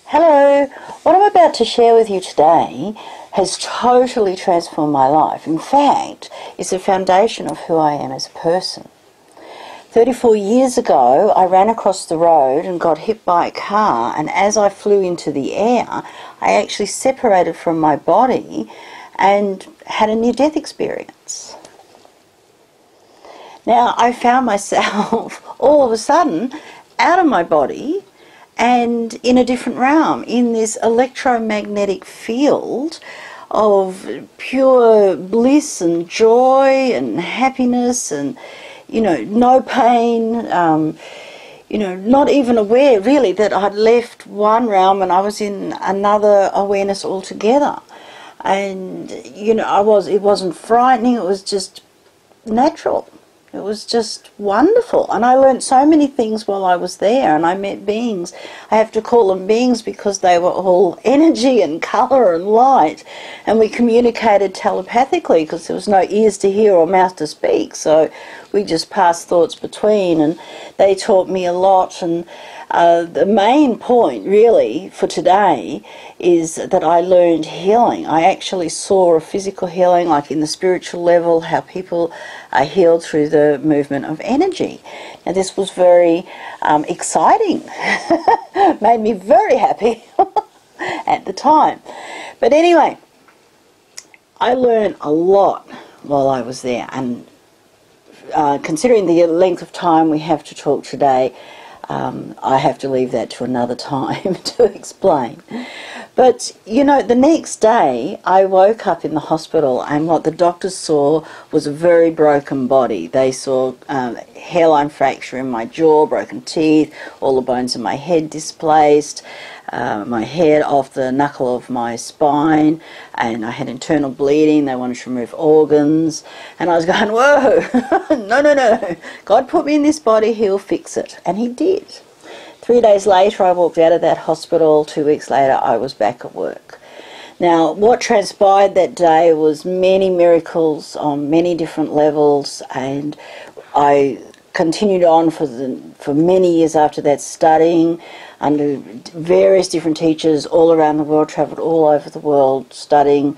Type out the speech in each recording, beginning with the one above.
Hello, what I'm about to share with you today has totally transformed my life. In fact, it's the foundation of who I am as a person. 34 years ago, I ran across the road and got hit by a car, and as I flew into the air, I actually separated from my body and had a near-death experience. Now, I found myself all of a sudden out of my body and in a different realm, in this electromagnetic field of pure bliss and joy and happiness and, no pain, not even aware really that I'd left one realm and I was in another awareness altogether. And, it wasn't frightening, it was just natural. It was just wonderful, and I learned so many things while I was there, and I met beings. I have to call them beings because they were all energy and colour and light, and we communicated telepathically because there was no ears to hear or mouth to speak, so we just passed thoughts between, and they taught me a lot. And the main point really for today is that I learned healing. I actually saw a physical healing, like in the spiritual level, how people are healed through the movement of energy. Now this was very exciting, made me very happy at the time. But anyway, I learned a lot while I was there, and considering the length of time we have to talk today, I have to leave that to another time to explain. But, the next day I woke up in the hospital, and what the doctors saw was a very broken body. They saw hairline fracture in my jaw, broken teeth, all the bones in my head displaced, my head off the knuckle of my spine, and I had internal bleeding. They wanted to remove organs, and I was going, whoa, no, God put me in this body, he'll fix it. And he did. 3 days later I walked out of that hospital. 2 weeks later I was back at work. Now what transpired that day was many miracles on many different levels, and I continued on for many years after that, studying under various different teachers all around the world, travelled all over the world studying,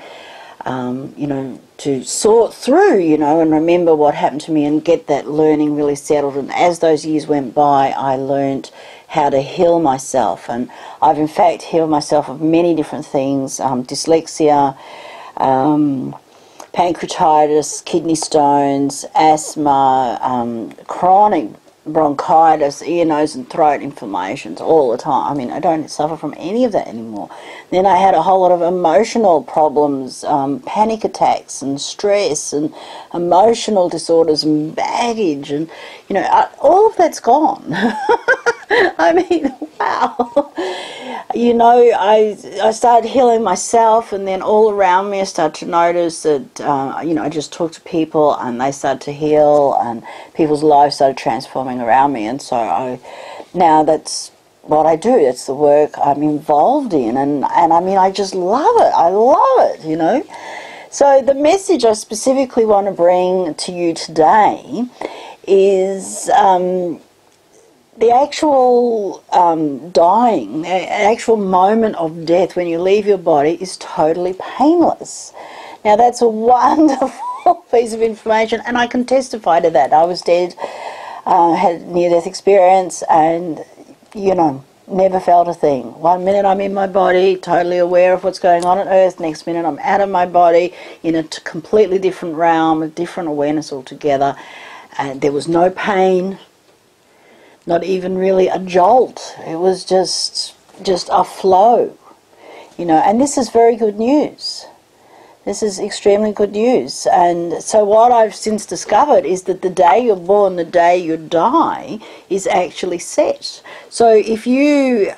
to sort through, and remember what happened to me and get that learning really settled. And as those years went by, I learned how to heal myself, and I've in fact healed myself of many different things: dyslexia, pancreatitis, kidney stones, asthma, chronic bronchitis, ear, nose and throat inflammations all the time. I mean, I don't suffer from any of that anymore. Then I had a whole lot of emotional problems, panic attacks and stress and emotional disorders and baggage, and all of that's gone. I mean, wow. I started healing myself, and then all around me I started to notice that, I just talked to people and they started to heal, and people's lives started transforming around me. And so now that's what I do. It's the work I'm involved in, and I mean, I just love it. I love it, So the message I specifically want to bring to you today is the actual dying, the actual moment of death when you leave your body is totally painless. Now that's a wonderful piece of information, and I can testify to that. I was dead, had a near-death experience, and, never felt a thing. 1 minute I'm in my body, totally aware of what's going on Earth. Next minute I'm out of my body in a completely different realm, a different awareness altogether. And there was no pain, not even really a jolt. It was just a flow, and this is very good news. This is extremely good news. And so what I've since discovered is that the day you're born, the day you die, is actually set. So if you,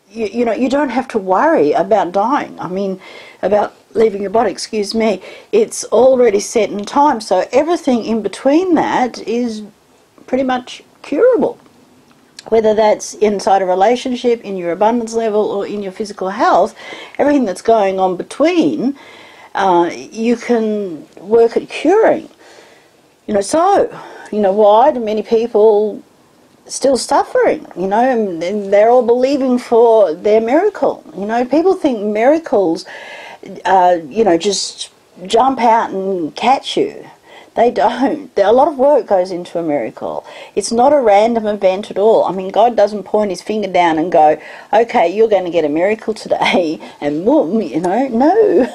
you don't have to worry about dying. I mean, about leaving your body, excuse me. It's already set in time. So everything in between that is pretty much curable. Whether that's inside a relationship, in your abundance level, or in your physical health, everything that's going on between, you can work at curing. Why do many people still suffering, you know, and they're all believing for their miracle. You know, people think miracles, you know, just jump out and catch you. They don't. A lot of work goes into a miracle. It's not a random event at all. I mean, God doesn't point his finger down and go, okay, you're going to get a miracle today, and boom, you know, no.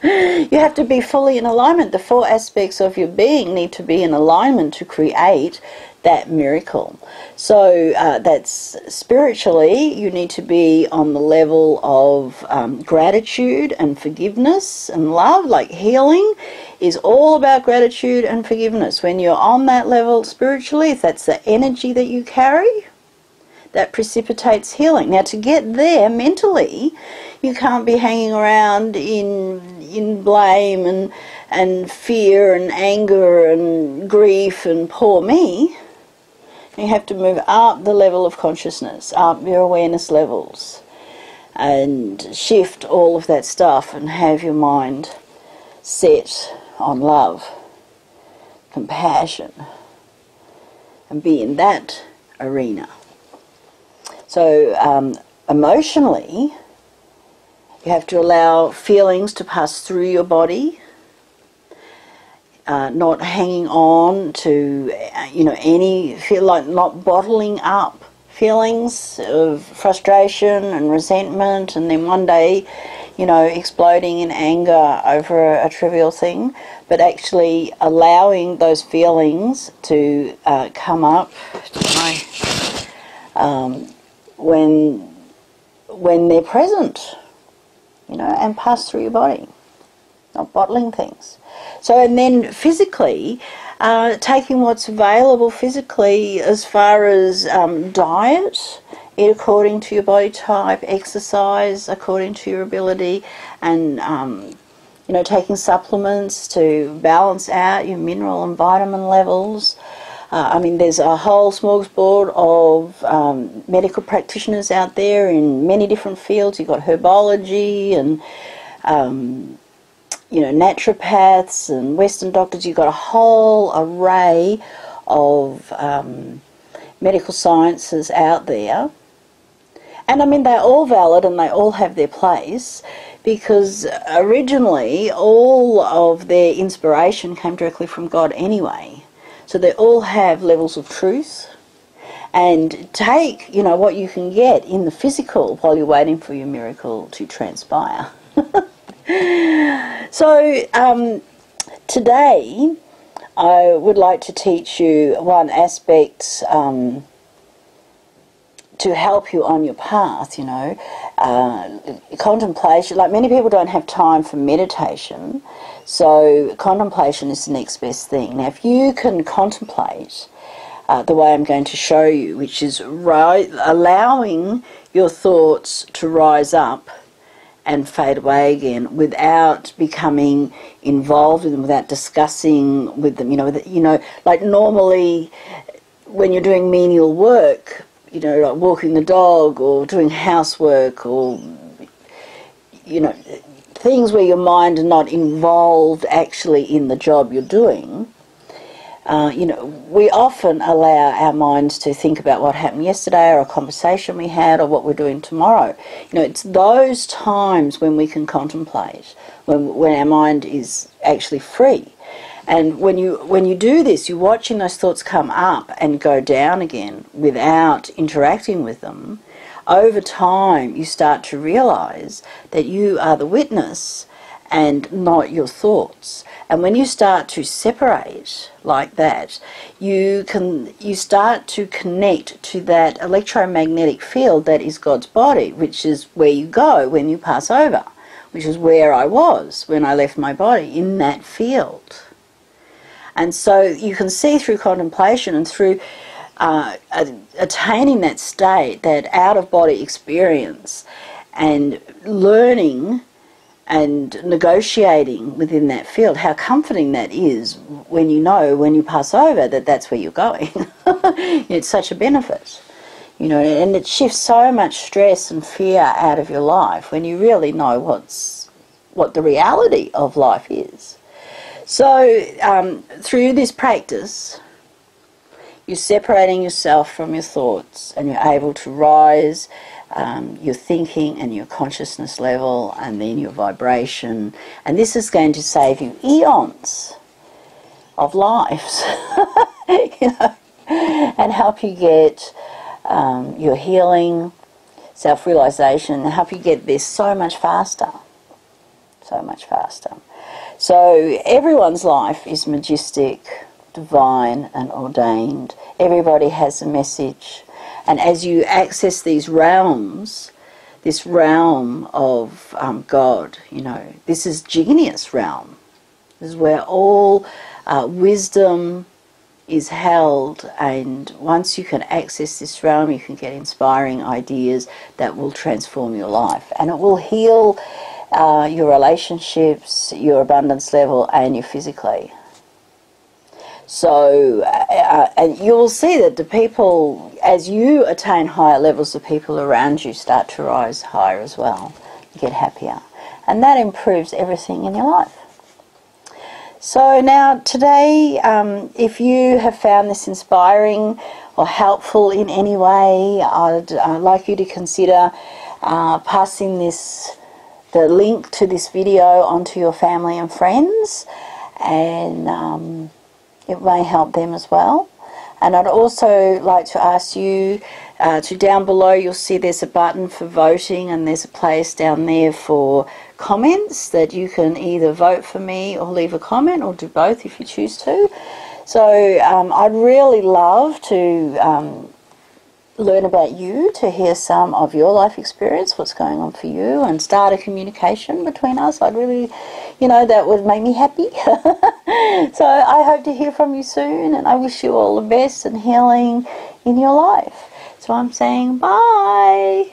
You have to be fully in alignment. The 4 aspects of your being need to be in alignment to create that miracle. So that's spiritually, you need to be on the level of gratitude and forgiveness and love. Like healing is all about gratitude and forgiveness. When you're on that level spiritually, if that's the energy that you carry, that precipitates healing. Now, to get there mentally, you can't be hanging around in blame and fear and anger and grief and poor me. You have to move up the level of consciousness, up your awareness levels, and shift all of that stuff and have your mind set on love, compassion, and be in that arena. So emotionally, you have to allow feelings to pass through your body, not hanging on to, you know, not bottling up feelings of frustration and resentment, and then one day, you know, exploding in anger over a trivial thing, but actually allowing those feelings to come up when they're present, you know, and pass through your body, not bottling things. So, and then physically, taking what's available physically as far as diet, eat according to your body type, exercise according to your ability, and you know, taking supplements to balance out your mineral and vitamin levels. I mean, there's a whole smorgasbord of medical practitioners out there in many different fields. You've got herbology and you know, naturopaths and Western doctors. You've got a whole array of medical sciences out there. And I mean, they're all valid and they all have their place, because originally all of their inspiration came directly from God anyway. So they all have levels of truth. And take, you know, what you can get in the physical while you're waiting for your miracle to transpire. So today I would like to teach you one aspect to help you on your path, you know. Contemplation, like many people don't have time for meditation, so contemplation is the next best thing. Now, if you can contemplate the way I'm going to show you, which is allowing your thoughts to rise up and fade away again without becoming involved with them, without discussing with them, you know, like normally when you're doing menial work, you know, like walking the dog or doing housework or, you know, things where your mind is not involved actually in the job you're doing. You know, we often allow our minds to think about what happened yesterday or a conversation we had or what we're doing tomorrow. You know, it's those times when we can contemplate, when our mind is actually free. And when you do this, you're watching those thoughts come up and go down again without interacting with them. Over time, you start to realize that you are the witness and not your thoughts. And when you start to separate like that, you start to connect to that electromagnetic field that is God's body, which is where you go when you pass over, which is where I was when I left my body, in that field. And so you can see through contemplation and through attaining that state, that out-of-body experience, and learning and negotiating within that field, how comforting that is when you know, when you pass over, that that's where you're going. It's such a benefit, you know, and it shifts so much stress and fear out of your life when you really know what the reality of life is. So through this practice, You're separating yourself from your thoughts, and you're able to rise your thinking and your consciousness level, and then your vibration. And this is going to save you eons of lives, you know, and help you get your healing, self-realization, and help you get there so much faster. So much faster. So everyone's life is majestic, divine and ordained. Everybody has a message. And as you access these realms, this realm of God, you know, this is genius realm. This is where all wisdom is held, and once you can access this realm, you can get inspiring ideas that will transform your life. And it will heal your relationships, your abundance level, and you physically. So, and you'll see that the people, as you attain higher levels, the people around you start to rise higher as well, get happier. And that improves everything in your life. So now today, if you have found this inspiring or helpful in any way, I'd like you to consider passing the link to this video onto your family and friends, and it may help them as well. And I'd also like to ask you to, down below you'll see there's a button for voting, and there's a place down there for comments that you can either vote for me or leave a comment, or do both if you choose to. So I'd really love to learn about you, to hear some of your life experience, what's going on for you, and start a communication between us. I'd really, you know, that would make me happy. So I hope to hear from you soon, and I wish you all the best and healing in your life. So I'm saying bye.